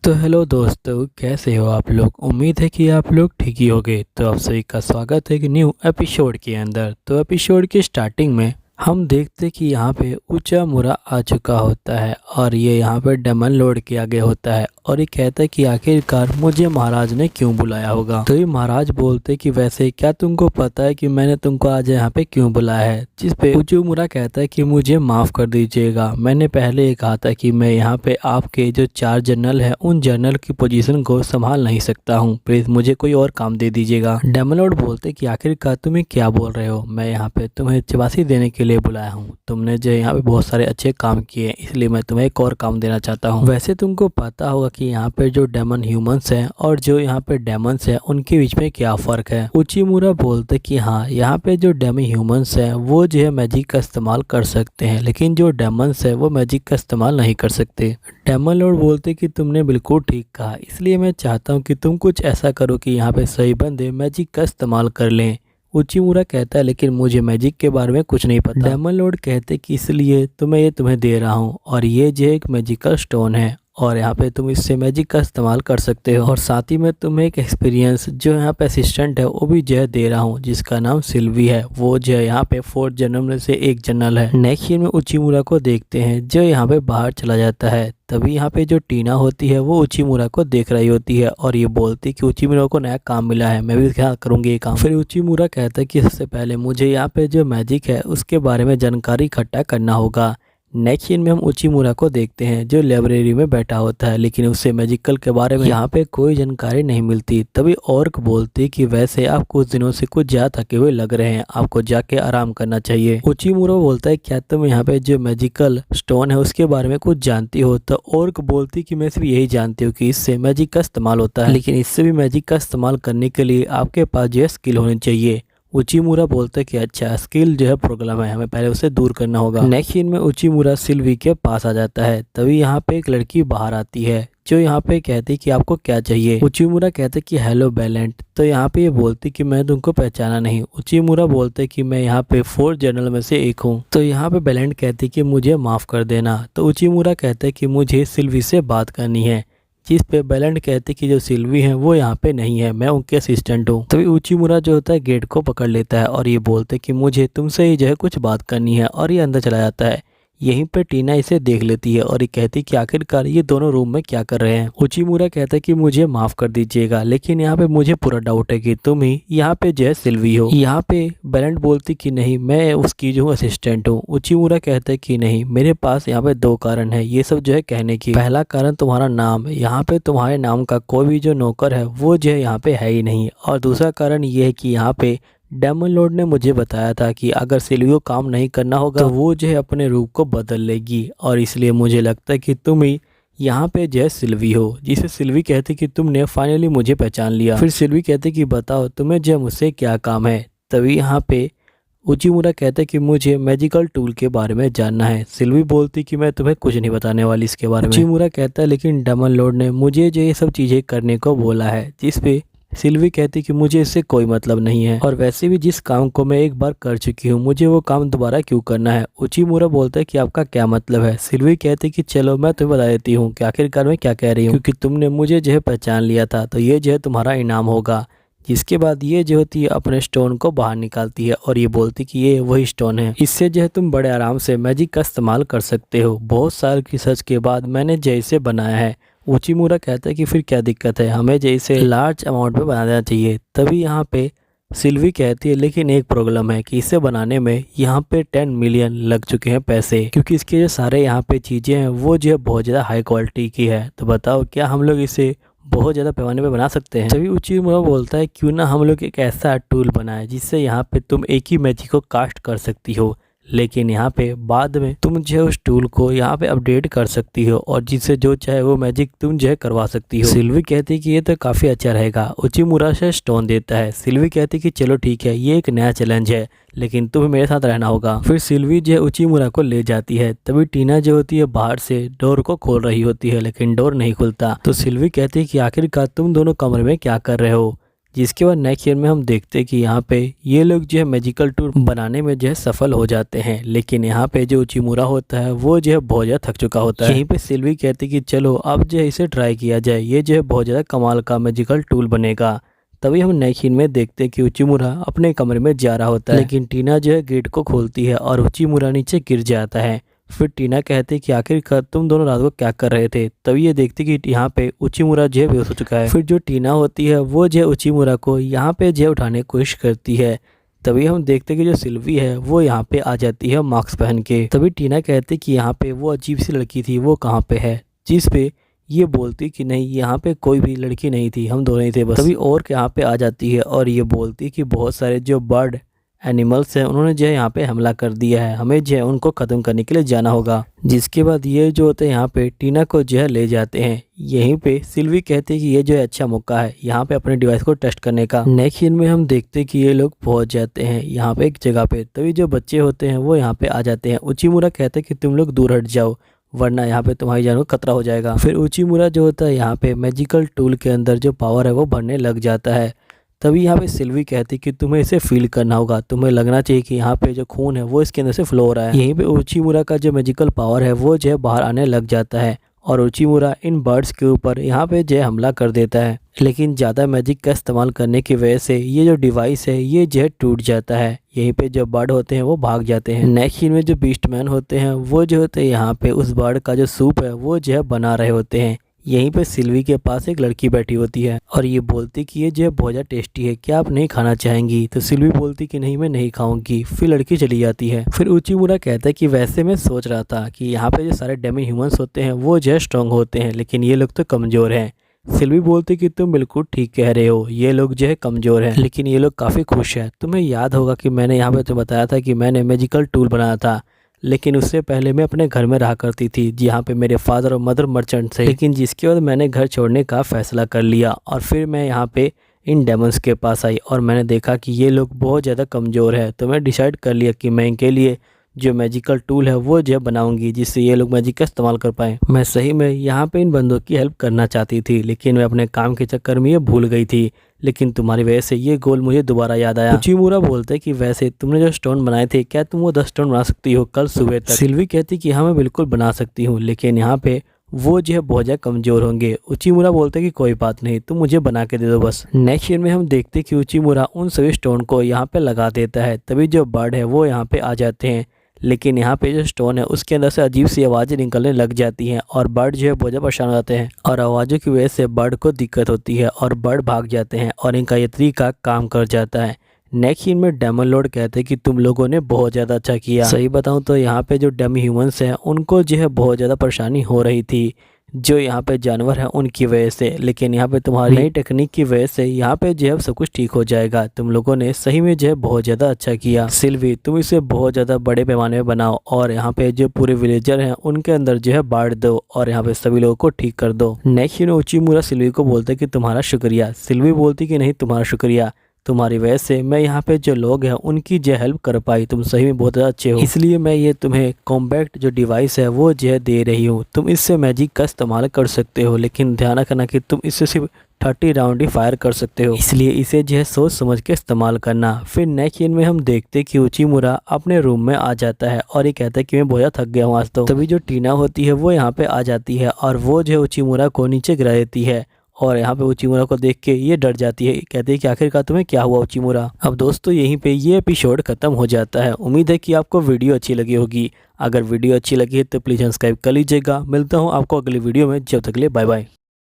तो हेलो दोस्तों, कैसे हो आप लोग। उम्मीद है कि आप लोग ठीक ही होंगे। तो आप सभी का स्वागत है एक न्यू एपिसोड के अंदर। तो एपिसोड की स्टार्टिंग में हम देखते कि यहाँ पे उचामुरा आ चुका होता है और ये यहाँ पे डेमन लोड किया गया होता है और ये कहता है कि आखिरकार मुझे महाराज ने क्यों बुलाया होगा। तो ये महाराज बोलते कि वैसे क्या तुमको पता है कि मैंने तुमको आज यहाँ पे क्यों बुलाया है। जिस पे उचामुरा कहता है कि मुझे माफ कर दीजिएगा, मैंने पहले ये कहा था कि मैं यहाँ पे आपके जो 4 जनरल है उन जनरल की पोजीशन को संभाल नहीं सकता हूँ, प्लीज मुझे कोई और काम दे दीजिएगा। डेमन लॉर्ड बोलते कि आखिरकार तुम्हें क्या बोल रहे हो, मैं यहाँ पे तुम्हें चबासी देने के लिए बुलाया हूँ। तुमने जो यहाँ पे बहुत सारे अच्छे काम किए इसलिए मैं तुम्हें एक और काम देना चाहता हूँ। वैसे तुमको पता होगा कि यहाँ पे जो डेमन ह्यूमंस हैं और जो यहाँ पे डेमंस हैं उनके बीच में क्या फर्क है। उचिमुरा बोलते कि हाँ, यहाँ पे जो डेमन ह्यूमंस हैं वो जो है मैजिक का इस्तेमाल कर सकते हैं, लेकिन जो डेमंस है वो मैजिक का इस्तेमाल नहीं कर सकते। डेमन लॉर्ड बोलते कि तुमने बिल्कुल ठीक कहा, इसलिए मैं चाहता हूँ कि तुम कुछ ऐसा करो कि यहाँ पे सही बंदे मैजिक का इस्तेमाल कर लें। उचिमुरा कहता है लेकिन मुझे मैजिक के बारे में कुछ नहीं पता। डेमन लॉर्ड कहते कि इसलिए तो मैं ये तुम्हें दे रहा हूँ और ये जो एक मैजिकल स्टोन है और यहाँ पे तुम इससे मैजिक का इस्तेमाल कर सकते हो और साथ ही में तुम्हें एक एक्सपीरियंस जो यहाँ पे असिस्टेंट है वो भी जो है दे रहा हूँ जिसका नाम सिल्वी है। वो जो है यहाँ पे 4 जनरल में से एक जनरल है। नेक्स्ट सीन में उचिमुरा को देखते हैं जो यहाँ पे बाहर चला जाता है। तभी यहाँ पे जो टीना होती है वो उचिमुरा को देख रही होती है और ये बोलती कि उचिमुरा को नया काम मिला है, मैं भी क्या करूँगी ये काम। फिर उचिमुरा कहता है कि सबसे पहले मुझे यहाँ पे जो मैजिक है उसके बारे में जानकारी इकट्ठा करना होगा। नेक्स्ट सीन में हम उचिमुरा को देखते हैं जो लाइब्रेरी में बैठा होता है, लेकिन उससे मैजिकल के बारे में यहाँ पे कोई जानकारी नहीं मिलती। तभी ऑर्क बोलती कि वैसे आप कुछ दिनों से कुछ ज्यादा थके हुए लग रहे हैं, आपको जाके आराम करना चाहिए। उचिमुरा बोलता है क्या तुम यहाँ पे जो मैजिकल स्टोन है उसके बारे में कुछ जानती हो। तो ऑर्क बोलती कि मैं सिर्फ यही जानती हूँ कि इससे मैजिक का इस्तेमाल होता है, लेकिन इससे भी मैजिक का इस्तेमाल करने के लिए आपके पास जो है स्किल होनी चाहिए। उचिमुरा बोलता है कि अच्छा, स्किल जो है प्रॉब्लम है, हमें पहले उसे दूर करना होगा। नेक्स्ट सीन में उचिमुरा सिल्वी के पास आ जाता है। तभी यहाँ पे एक लड़की बाहर आती है जो यहाँ पे कहती कि आपको क्या चाहिए। उचिमुरा कहते कि हेलो बैलेंट। तो यहाँ पे ये बोलती कि मैं तुमको पहचाना नहीं। उचिमुरा बोलते कि मैं यहाँ पे 4 जनरल में से एक हूँ। तो यहाँ पे बैलेंट कहती कि मुझे माफ कर देना। तो उचिमुरा कहते कि मुझे सिल्वी से बात करनी है। जिस पे बैलेंट कहते कि जो सिल्वी है वो यहाँ पे नहीं है, मैं उनके असिस्टेंट हूँ। तभी उचिमुरा जो होता है गेट को पकड़ लेता है और ये बोलते कि मुझे तुमसे ही जो है कुछ बात करनी है और ये अंदर चला जाता है। यहीं पे टीना इसे देख लेती है और ये कहती कि आखिरकार ये दोनों रूम में क्या कर रहे हैं। उचिमुरा कहता है कि मुझे माफ कर दीजिएगा, लेकिन यहाँ पे मुझे पूरा डाउट है कि तुम ही यहाँ पे जो है सिल्वी हो। यहाँ पे बैलेंट बोलती कि नहीं, मैं उसकी जो असिस्टेंट हूँ। उचिमुरा कहता है कि नहीं, मेरे पास यहाँ पे 2 कारण है ये सब जो है कहने की। पहला कारण तुम्हारा नाम, यहाँ पे तुम्हारे नाम का कोई भी जो नौकर है वो जो है यहाँ पे है ही नहीं। और दूसरा कारण ये है कि यहाँ पे डेमन लॉर्ड ने मुझे बताया था कि अगर सिल्वी को काम नहीं करना होगा तो वो जो है अपने रूप को बदल लेगी, और इसलिए मुझे लगता है कि तुम ही यहाँ पे जो है सिल्वी हो। जिसे सिल्वी कहती कि तुमने फाइनली मुझे पहचान लिया। फिर सिल्वी कहती कि बताओ तुम्हें जो मुझसे क्या काम है। तभी यहाँ पे उचिमुरा कहते कि मुझे मैजिकल टूल के बारे में जानना है। सिल्वी बोलती कि मैं तुम्हें कुछ नहीं बताने वाली इसके बारे में। उचिमुरा कहता है लेकिन डेमन लॉर्ड ने मुझे जो ये सब चीजें करने को बोला है। जिस पे सिल्वी कहती कि मुझे इससे कोई मतलब नहीं है, और वैसे भी जिस काम को मैं एक बार कर चुकी हूँ मुझे वो काम दोबारा क्यों करना है। उचिमुरा बोलता है कि आपका क्या मतलब है। सिल्वी कहती कि चलो मैं तुम्हें बता देती हूँ कि आखिरकार मैं क्या कह रही हूँ, क्योंकि तुमने मुझे जो है पहचान लिया था तो ये जो है तुम्हारा इनाम होगा। जिसके बाद ये जो होती है अपने स्टोन को बाहर निकालती है और ये बोलती कि ये वही स्टोन है, इससे जो है तुम बड़े आराम से मैजिक का इस्तेमाल कर सकते हो। बहुत साल की रिसर्च के बाद मैंने जैसे बनाया है। उचिमुरा कहता है कि फिर क्या दिक्कत है, हमें जैसे लार्ज अमाउंट में बना देना चाहिए। तभी यहाँ पे सिल्वी कहती है लेकिन एक प्रॉब्लम है कि इसे बनाने में यहाँ पे 10 मिलियन लग चुके हैं पैसे, क्योंकि इसके जो सारे यहाँ पे चीज़ें हैं वो जो है बहुत ज़्यादा हाई क्वालिटी की है। तो बताओ क्या हम लोग इसे बहुत ज़्यादा पैमाने पे बना सकते हैं। तभी उचिमुरा बोलता है क्यों ना हम लोग एक ऐसा टूल बनाए जिससे यहाँ पे तुम एक ही मैजिक को कास्ट कर सकती हो, लेकिन यहाँ पे बाद में तुम जो है उस टूल को यहाँ पे अपडेट कर सकती हो और जिससे जो चाहे वो मैजिक तुम जो है करवा सकती हो। सिल्वी कहती कि ये तो काफी अच्छा रहेगा। उचिमुरा से स्टोन देता है। सिल्वी कहती कि चलो ठीक है, ये एक नया चैलेंज है, लेकिन तुम्हें मेरे साथ रहना होगा। फिर सिल्वी जो है उचिमुरा को ले जाती है। तभी टीना जो होती है बाहर से डोर को खोल रही होती है, लेकिन डोर नहीं खुलता। तो सिल्वी कहती है कि आखिरकार तुम दोनों कमरे में क्या कर रहे हो। जिसके बाद नेक्स्ट ईयर में हम देखते हैं कि यहाँ पे ये लोग जो है मैजिकल टूल बनाने में जो है सफल हो जाते हैं। लेकिन यहाँ पे जो उचिमुरा होता है वो जो है बहुत ज़्यादा थक चुका होता है। यहीं पे सिल्वी कहती कि चलो अब जो है इसे ट्राई किया जाए, ये जो है बहुत ज़्यादा कमाल का मैजिकल टूल बनेगा। तभी हम नेक्स्ट सीन में देखते हैं कि उचिमुरा अपने कमरे में जा रहा होता है, लेकिन टीना जो है गेट को खोलती है और उचिमुरा नीचे गिर जाता है। फिर टीना कहती है कि आखिरकार तुम दोनों रात को क्या कर रहे थे। तभी ये देखती कि यहाँ पे उचिमुरा जो है बेहोश हो चुका है। फिर जो टीना होती है वो जो है उचिमुरा को यहाँ पे जो है उठाने की कोशिश करती है। तभी हम देखते कि जो सिल्वी है वो यहाँ पे आ जाती है मास्क पहन के। तभी टीना कहती कि यहाँ पे वो अजीब सी लड़की थी वो कहाँ पे है, जिस पे ये बोलती कि नहीं यहाँ पे कोई भी लड़की नहीं थी, हम दोनों ही थे बस। तभी और यहाँ पे आ जाती है और ये बोलती कि बहुत सारे जो बर्ड एनिमल्स हैं उन्होंने जो है यहाँ पे हमला कर दिया है, हमें जो है उनको ख़त्म करने के लिए जाना होगा। जिसके बाद ये जो होते हैं यहाँ पे टीना को जो है ले जाते हैं। यहीं पे सिल्वी कहते हैं कि ये जो है अच्छा मौका है यहाँ पे अपने डिवाइस को टेस्ट करने का। नेक्स्ट सीन में हम देखते हैं कि ये लोग पहुँच जाते हैं यहाँ पे एक जगह पे। तभी जो बच्चे होते हैं वो यहाँ पे आ जाते हैं। उचिमुरा कहते हैं कि तुम लोग दूर हट जाओ वरना यहाँ पे तुम्हारी जान को खतरा हो जाएगा। फिर उचिमुरा जो होता है यहाँ पे मैजिकल टूल के अंदर जो पावर है वो भरने लग जाता है। तभी यहाँ पे सिल्वी कहती कि तुम्हें इसे फील करना होगा, तुम्हें लगना चाहिए कि यहाँ पे जो खून है वो इसके अंदर से फ्लो हो रहा है। यहीं पे उचिमुरा का जो मैजिकल पावर है वो जो है बाहर आने लग जाता है और उचिमुरा इन बर्ड्स के ऊपर यहाँ पे जो है हमला कर देता है। लेकिन ज़्यादा मैजिक का इस्तेमाल करने की वजह से ये जो डिवाइस है ये जो है टूट जाता है। यहीं पे जो बर्ड होते हैं वो भाग जाते हैं। नेक्स्ट सीन में जो बीस्टमैन होते हैं वो जो होते हैं यहाँ पे उस बर्ड का जो सूप है वो जो है बना रहे होते हैं। यहीं पे सिल्वी के पास एक लड़की बैठी होती है और ये बोलती कि ये जो है बहुत ज़्यादा टेस्टी है, क्या आप नहीं खाना चाहेंगी। तो सिल्वी बोलती कि नहीं मैं नहीं खाऊंगी। फिर लड़की चली जाती है। फिर उचिमुरा कहता है कि वैसे मैं सोच रहा था कि यहाँ पे जो सारे डेमी ह्यूमंस होते हैं वो जो है स्ट्रॉन्ग होते हैं लेकिन ये लोग तो कमज़ोर हैं। सिल्वी बोलती कि तुम बिल्कुल ठीक कह रहे हो, ये लोग जो है कमज़ोर हैं लेकिन ये लोग काफ़ी खुश हैं। तुम्हें याद होगा कि मैंने यहाँ पे तो बताया था कि मैंने मैजिकल टूल बनाया था, लेकिन उससे पहले मैं अपने घर में रहा करती थी जहाँ पे मेरे फादर और मदर मर्चेंट थे। लेकिन जिसके बाद मैंने घर छोड़ने का फ़ैसला कर लिया और फिर मैं यहाँ पे इन डेमंस के पास आई और मैंने देखा कि ये लोग बहुत ज़्यादा कमज़ोर है। तो मैं डिसाइड कर लिया कि मैं इनके लिए जो मैजिकल टूल है वो जो बनाऊंगी जिससे ये लोग मैजिक का इस्तेमाल कर पाएँ। मैं सही में यहाँ पे इन बंदों की हेल्प करना चाहती थी लेकिन मैं अपने काम के चक्कर में ये भूल गई थी, लेकिन तुम्हारी वजह से ये गोल मुझे दोबारा याद आया। उचिमुरा बोलते कि वैसे तुमने जो स्टोन बनाए थे क्या तुम वो 10 स्टोन बना सकती हो कल सुबह तक। सिल्वी कहती कि हाँ मैं बिल्कुल बना सकती हूँ लेकिन यहाँ पे वो जो है बहुत ज़्यादा कमज़ोर होंगे। उचिमुरा बोलते कि कोई बात नहीं तुम मुझे बना के दे दो बस। नेक्स्ट ईयर में हम देखते कि उचिमुरा उन सभी स्टोन को यहाँ पे लगा देता है। तभी जो बर्ड है वो यहाँ पे आ जाते हैं लेकिन यहाँ पे जो स्टोन है उसके अंदर से अजीब सी आवाज़ें निकलने लग जाती हैं और बर्ड जो है बहुत ज़्यादा परेशान हो जाते हैं और आवाज़ों की वजह से बर्ड को दिक्कत होती है और बर्ड भाग जाते हैं और इनका ये तरीका काम कर जाता है। नेक्स्ट सीन में डेमन लॉर्ड कहते हैं कि तुम लोगों ने बहुत ज़्यादा अच्छा किया। सही बताऊं तो यहाँ पे जो डेमी ह्यूमंस हैं उनको जो है बहुत ज़्यादा परेशानी हो रही थी जो यहाँ पे जानवर हैं उनकी वजह से, लेकिन यहाँ पे तुम्हारी नई टेक्निक की वजह से यहाँ पे जो है सब कुछ ठीक हो जाएगा। तुम लोगों ने सही में जो है बहुत ज़्यादा अच्छा किया। सिल्वी तुम इसे बहुत ज़्यादा बड़े पैमाने में बनाओ और यहाँ पे जो पूरे विलेजर हैं उनके अंदर जो है बांट दो और यहाँ पे सभी लोगों को ठीक कर दो। नेक्स्ट इन उचिमुरा सिल्वी को बोलते कि तुम्हारा शुक्रिया। सिल्वी बोलती कि नहीं तुम्हारा शुक्रिया, तुम्हारी वजह से मैं यहाँ पे जो लोग हैं उनकी जो हेल्प कर पाई, तुम सही में बहुत ज़्यादा अच्छे हो, इसलिए मैं ये तुम्हें कॉम्पैक्ट जो डिवाइस है वो जो है दे रही हूँ। तुम इससे मैजिक का इस्तेमाल कर सकते हो लेकिन ध्यान रखना कि तुम इससे सिर्फ 30 राउंड ही फायर कर सकते हो, इसलिए इसे जो है सोच समझ के इस्तेमाल करना। फिर नेक्स्ट सीन में हम देखते कि उचिमुरा अपने रूम में आ जाता है और ये कहता है कि मैं बहुत ज़्यादा थक गया हूँ आज तो। तभी जो टीना होती है वो यहाँ पे आ जाती है और वो जो है उचिमुरा को नीचे गिरा देती है और यहाँ पे उचिमुरा को देख के ये डर जाती है, कहती है कि आखिरकार तुम्हें क्या हुआ उचिमुरा। अब दोस्तों यहीं पे ये एपिसोड खत्म हो जाता है। उम्मीद है कि आपको वीडियो अच्छी लगी होगी। अगर वीडियो अच्छी लगी है तो प्लीज़ सब्सक्राइब कर लीजिएगा। मिलता हूँ आपको अगली वीडियो में, जब तक के लिए बाय बाय।